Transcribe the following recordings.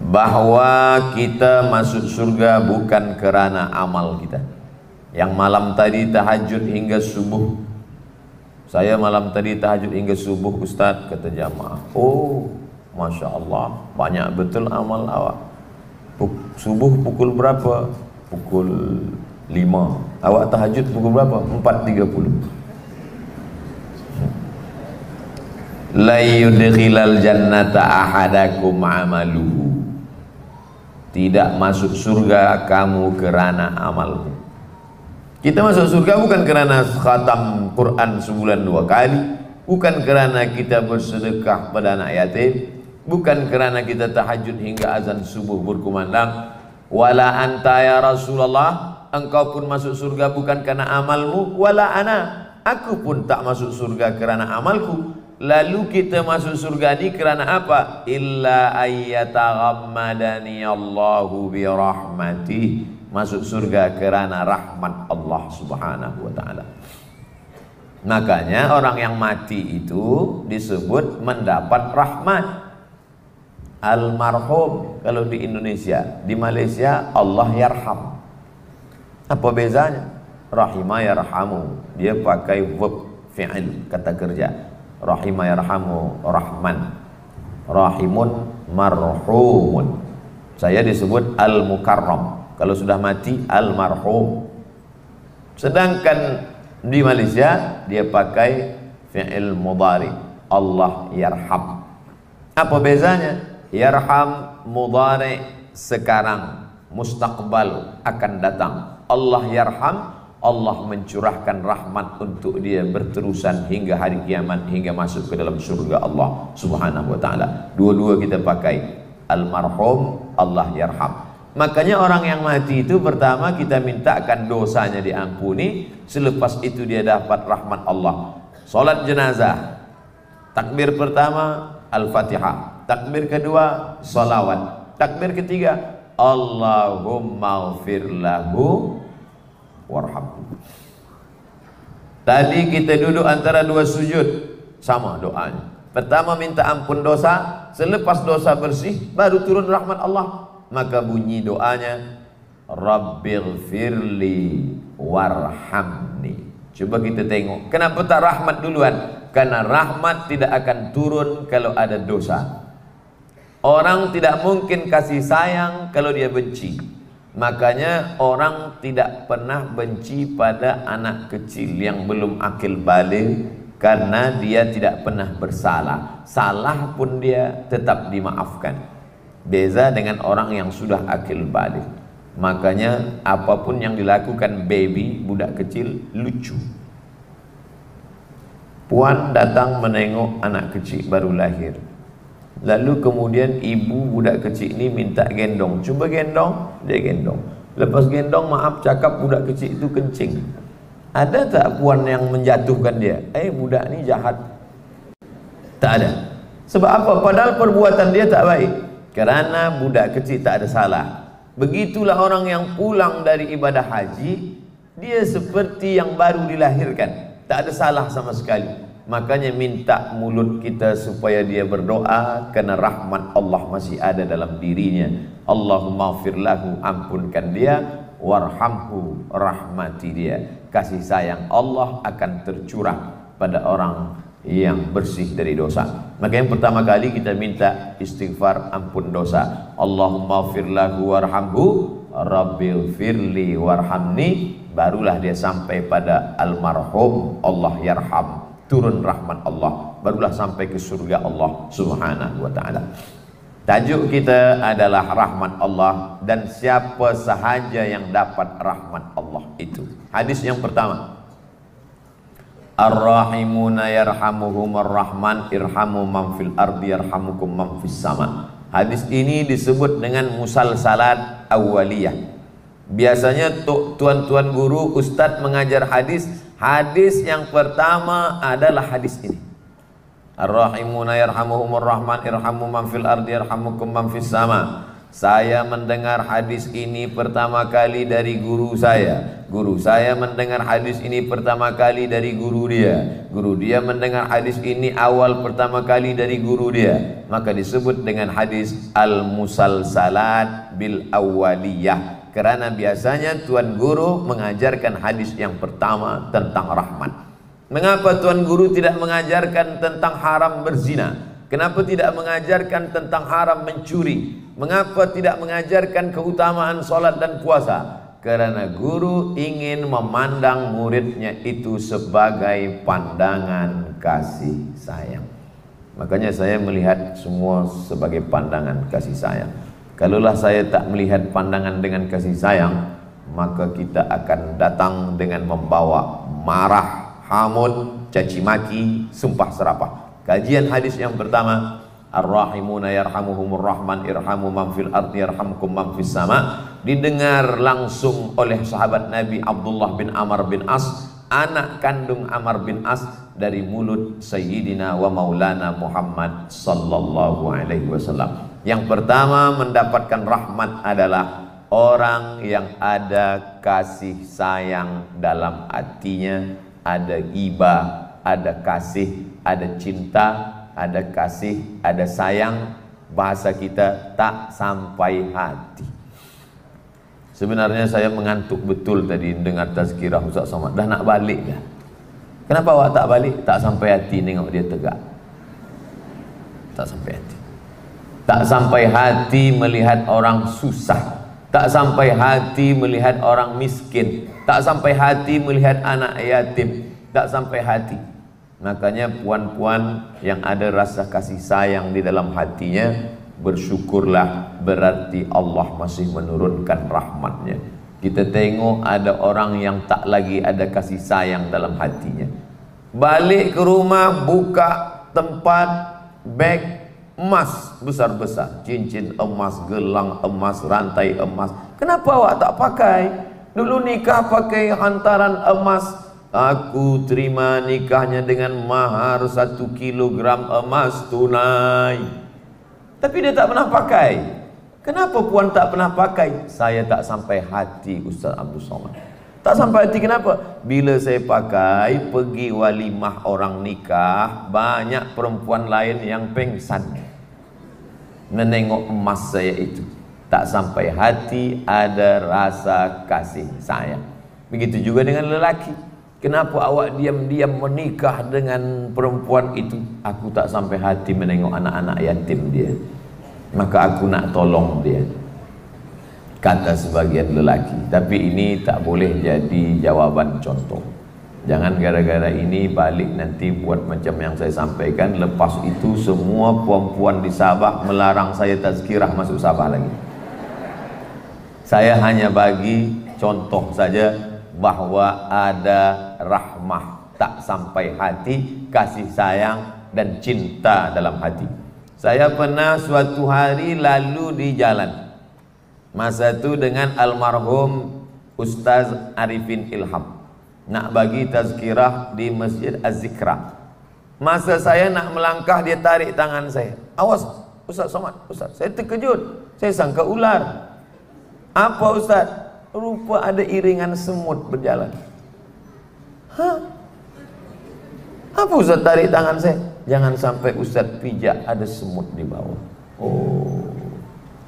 bahwa kita masuk surga bukan kerana amal kita. Yang malam tadi tahajud hingga subuh, saya malam tadi tahajud hingga subuh Ustaz, kata jamaah. Oh, Masya Allah, banyak betul amal awak. Subuh pukul berapa? Pukul 5. Awak tahajud pukul berapa? 4.30. La yudkhilal jannata ahadakum amaluhu. Tidak masuk surga kamu kerana amalmu. Kita masuk surga bukan kerana khatam Quran sebulan 2 kali, bukan kerana kita bersedekah pada anak yatim, bukan kerana kita tahajud hingga azan subuh berkumandang. Wala anta ya Rasulullah, engkau pun masuk surga bukan kerana amalmu. Wala ana, aku pun tak masuk surga kerana amalku. Lalu kita masuk surga ini kerana apa? Illa ayyataghammadani Allahu birahmatih. Masuk surga kerana rahmat Allah subhanahu wa ta'ala. Makanya orang yang mati itu disebut mendapat rahmat. Almarhum kalau di Indonesia, di Malaysia Allah yarham. Apa bezanya? Rahimah yarhamu, dia pakai verb fi'il, kata kerja. Rahimah yarhamu, rahman. Rahimun marhumun. Saya disebut al-mukarram. Kalau sudah mati almarhum. Sedangkan di Malaysia dia pakai fi'il mudhari, Allah yarham. Apa bezanya? Yarham mudhari sekarang, mustaqbal akan datang. Allah yarham, Allah mencurahkan rahmat untuk dia berterusan hingga hari kiamat, hingga masuk ke dalam surga Allah subhanahu wa ta'ala. Dua-dua kita pakai, almarhum, Allah yarham. Makanya orang yang mati itu pertama kita mintakan dosanya diampuni, selepas itu dia dapat rahmat Allah. Salat jenazah, takbir pertama Al-Fatihah, takbir kedua salawat, takbir ketiga Allahumma ighfir lahu warhamhu. Tadi kita duduk antara dua sujud, sama doanya. Pertama minta ampun dosa, selepas dosa bersih baru turun rahmat Allah. Maka bunyi doanya Rabbighfirli warhamni. Coba kita tengok, kenapa tak rahmat duluan? Karena rahmat tidak akan turun kalau ada dosa. Orang tidak mungkin kasih sayang kalau dia benci. Makanya orang tidak pernah benci pada anak kecil yang belum akil baligh, karena dia tidak pernah bersalah. Salah pun dia tetap dimaafkan. Beza dengan orang yang sudah akil balik. Makanya apapun yang dilakukan baby, budak kecil, lucu. Puan datang menengok anak kecil baru lahir, lalu kemudian ibu budak kecil ini minta gendong. Cuba gendong, dia gendong. Lepas gendong, maaf cakap, budak kecil itu kencing. Ada tak puan yang menjatuhkan dia? Budak ini jahat. Tak ada. Sebab apa? Padahal perbuatan dia tak baik. Kerana budak kecil tak ada salah. Begitulah orang yang pulang dari ibadah haji, dia seperti yang baru dilahirkan, tak ada salah sama sekali. Makanya minta mulut kita supaya dia berdoa, kerana rahmat Allah masih ada dalam dirinya. Allahumma ighfir lahu, ampunkan dia, warhamhu, rahmati dia. Kasih sayang Allah akan tercurah pada orang yang bersih dari dosa. Maka yang pertama kali kita minta istighfar ampun dosa. Allahumma ighfir lahu warhamhu, Rabbighfirli warhamni. Barulah dia sampai pada almarhum, Allah yarham, turun rahmat Allah. Barulah sampai ke surga Allah subhanahu wa ta'ala. Tajuk kita adalah rahmat Allah, dan siapa sahaja yang dapat rahmat Allah itu. Hadis yang pertama, Ar-Rahimuna yarhamuhumur Rahman irhamu man fil ardi yarhamukum man fis sama. Hadis ini disebut dengan musalsalat awaliyah. Biasanya tuan-tuan guru, ustadz mengajar hadis, hadis yang pertama adalah hadis ini. Ar-Rahimuna yarhamuhumur Rahman irhamu man fil ardi yarhamukum man fis sama. Saya mendengar hadis ini pertama kali dari guru saya. Guru saya mendengar hadis ini pertama kali dari guru dia. Guru dia mendengar hadis ini awal pertama kali dari guru dia. Maka disebut dengan hadis al-musalsalat bil awwaliyah. Karena biasanya tuan guru mengajarkan hadis yang pertama tentang rahmat. Mengapa tuan guru tidak mengajarkan tentang haram berzina? Kenapa tidak mengajarkan tentang haram mencuri? Mengapa tidak mengajarkan keutamaan solat dan puasa? Karena guru ingin memandang muridnya itu sebagai pandangan kasih sayang. Makanya saya melihat semua sebagai pandangan kasih sayang. Kalaulah saya tak melihat pandangan dengan kasih sayang, maka kita akan datang dengan membawa marah, hamun, caci maki, sumpah serapah. Kajian hadis yang pertama, Ar-Rahimuna yarhamuhumur Rahman irhamu man fil ardi yarhamkum man fis sama, didengar langsung oleh sahabat Nabi Abdullah bin Amr bin As, anak kandung Amr bin As, dari mulut Sayyidina wa Maulana Muhammad sallallahu alaihi wasallam. Yang pertama mendapatkan rahmat adalah orang yang ada kasih sayang dalam hatinya, ada iba, ada kasih, ada cinta, ada kasih, ada sayang. Bahasa kita tak sampai hati. Sebenarnya saya mengantuk betul tadi dengar tazkirah Ustaz Somad. Dah nak balik dah. Kenapa awak tak balik? Tak sampai hati nengok dia tegak. Tak sampai hati. Tak sampai hati melihat orang susah. Tak sampai hati melihat orang miskin. Tak sampai hati melihat anak yatim. Tak sampai hati. Makanya puan-puan yang ada rasa kasih sayang di dalam hatinya, bersyukurlah, berarti Allah masih menurunkan rahmatnya. Kita tengok ada orang yang tak lagi ada kasih sayang dalam hatinya. Balik ke rumah, buka tempat bag emas besar-besar, cincin emas, gelang emas, rantai emas. Kenapa awak tak pakai? Dulu nikah pakai hantaran emas. Aku terima nikahnya dengan mahar 1 kilogram emas tunai. Tapi dia tak pernah pakai. Kenapa puan tak pernah pakai? Saya tak sampai hati, Ustaz Abdul Somad. Tak sampai hati kenapa? Bila saya pakai, pergi walimah orang nikah, banyak perempuan lain yang pengsan menengok emas saya itu. Tak sampai hati ada rasa kasih sayang. Begitu juga dengan lelaki. Kenapa awak diam-diam menikah dengan perempuan itu? Aku tak sampai hati menengok anak-anak yatim dia, maka aku nak tolong dia, kata sebagian lelaki. Tapi ini tak boleh jadi jawaban contoh. Jangan gara-gara ini balik nanti buat macam yang saya sampaikan. Lepas itu semua puan-puan di Sabah melarang saya tazkirah masuk Sabah lagi. Saya hanya bagi contoh saja bahwa ada rahmah tak sampai hati, kasih sayang dan cinta dalam hati. Saya pernah suatu hari lalu di jalan, masa itu dengan almarhum Ustaz Arifin Ilham, nak bagi tazkirah di Masjid Az-Zikra. Masa saya nak melangkah, dia tarik tangan saya. Awas Ustaz Somad, Ustaz. Saya terkejut, saya sangka ular. Apa Ustaz? Rupa ada iringan semut berjalan. Hah? Apa Ustaz tarik tangan saya? Jangan sampai Ustaz pijak ada semut di bawah. Oh,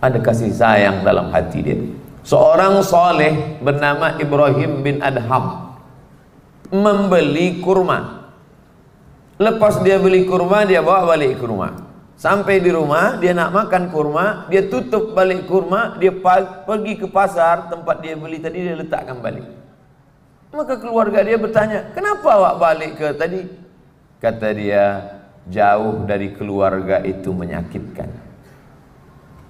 ada kasih sayang dalam hati dia. Seorang soleh bernama Ibrahim bin Adham membeli kurma. Lepas dia beli kurma, dia bawa balik ke rumah. Sampai di rumah, dia nak makan kurma, dia tutup balik kurma, dia pergi ke pasar tempat dia beli tadi, dia letakkan balik. Maka keluarga dia bertanya, kenapa awak balik ke tadi? Kata dia, jauh dari keluarga itu menyakitkan.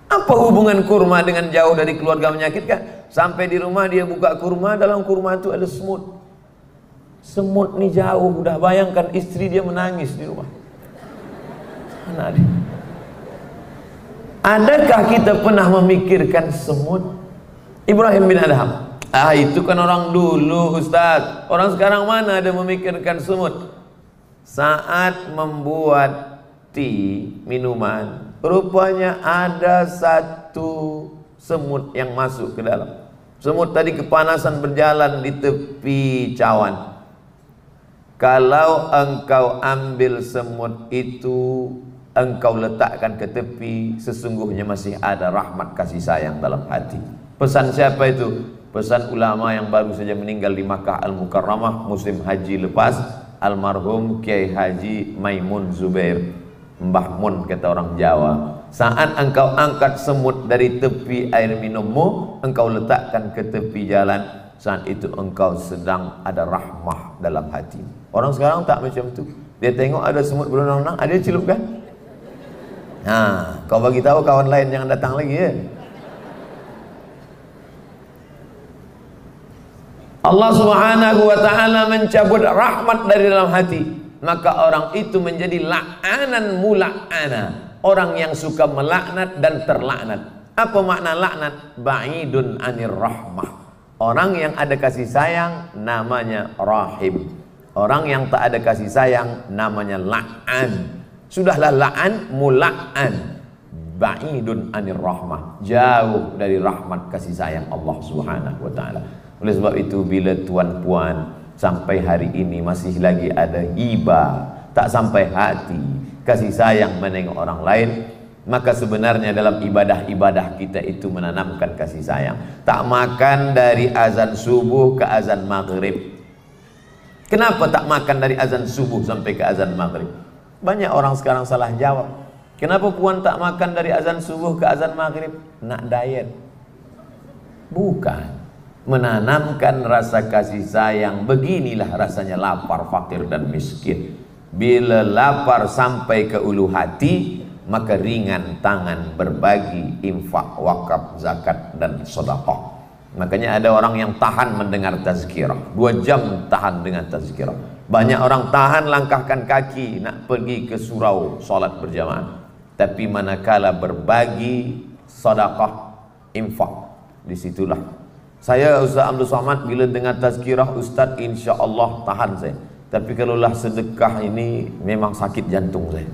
Apa hubungan kurma dengan jauh dari keluarga menyakitkan? Sampai di rumah dia buka kurma, dalam kurma itu ada semut. Semut ni jauh, udah bayangkan istri dia menangis di rumah. Anak dia. Adakah kita pernah memikirkan semut? Ibrahim bin Adham. Itu kan orang dulu Ustaz. Orang sekarang mana ada memikirkan semut? Saat membuat minuman, Rupanya ada satu semut yang masuk ke dalam. Semut tadi kepanasan berjalan di tepi cawan. Kalau engkau ambil semut itu, engkau letakkan ke tepi, sesungguhnya masih ada rahmat kasih sayang dalam hati. Pesan siapa itu? Pesan ulama yang baru saja meninggal di Makkah Al-Mukarramah musim haji lepas, almarhum Kiai Haji Maimun Zubair, Mbah Mun kata orang Jawa. Saat engkau angkat semut dari tepi air minummu, engkau letakkan ke tepi jalan, saat itu engkau sedang ada rahmah dalam hati. Orang sekarang tak macam tu. Dia tengok ada semut berenang-renang, ada celupkan. Nah, kau bagi tahu kawan lain jangan datang lagi ya. Allah Subhanahu wa taala mencabut rahmat dari dalam hati, maka orang itu menjadi la'anan mula'ana, orang yang suka melaknat dan terlaknat. Apa makna laknat? Ba'idun anir rahmah. Orang yang ada kasih sayang namanya rahim. Orang yang tak ada kasih sayang namanya la'an. Sudahlah la'an, mula'an. Ba'idun anir rahmah, jauh dari rahmat kasih sayang Allah Subhanahu wa taala. Oleh sebab itu, bila tuan-puan sampai hari ini masih lagi ada iba, tak sampai hati kasih sayang menengok orang lain, maka sebenarnya dalam ibadah-ibadah kita itu menanamkan kasih sayang. Tak makan dari azan subuh ke azan maghrib. Kenapa tak makan dari azan subuh sampai ke azan maghrib? Banyak orang sekarang salah jawab. Kenapa puan tak makan dari azan subuh ke azan maghrib? Nak diet. Bukan. Menanamkan rasa kasih sayang. Beginilah rasanya lapar, fakir dan miskin. Bila lapar sampai ke ulu hati, maka ringan tangan berbagi, infak, wakaf, zakat dan sedekah. Makanya ada orang yang tahan mendengar tazkirah, 2 jam tahan dengan tazkirah. Banyak orang tahan langkahkan kaki nak pergi ke surau solat berjamaah, tapi manakala berbagi, sedekah, infak, disitulah. Saya Ustaz Abdul Somad bila dengar tazkirah Ustaz, insya Allah tahan saya. Tapi kalaulah sedekah ini memang sakit jantung saya.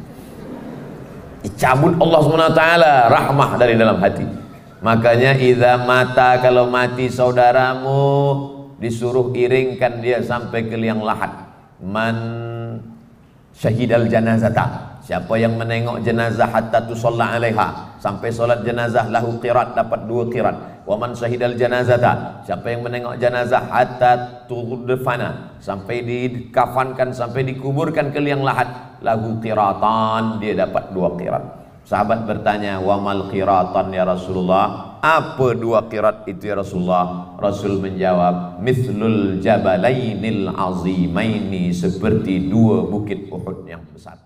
Dicabut Allah SWT rahmah dari dalam hati. Makanya idza mata, kalau mati saudaramu, disuruh iringkan dia sampai ke liang lahat. Man syahidal janazata, siapa yang menengok jenazah hatta tusalla alaiha, sampai solat jenazah, lahu qirat, dapat 2 qirat. Wa man syahidal janazata, siapa yang menengok jenazah hatta tudfana, sampai dikafankan, sampai dikuburkan ke liang lahat, lahu qiratan, dia dapat 2 qirat. Sahabat bertanya, wa mal qiratan ya Rasulullah, apa 2 qirat itu ya Rasulullah? Rasul menjawab, mithlul jabalainil azimaini, seperti 2 bukit Uhud yang besar.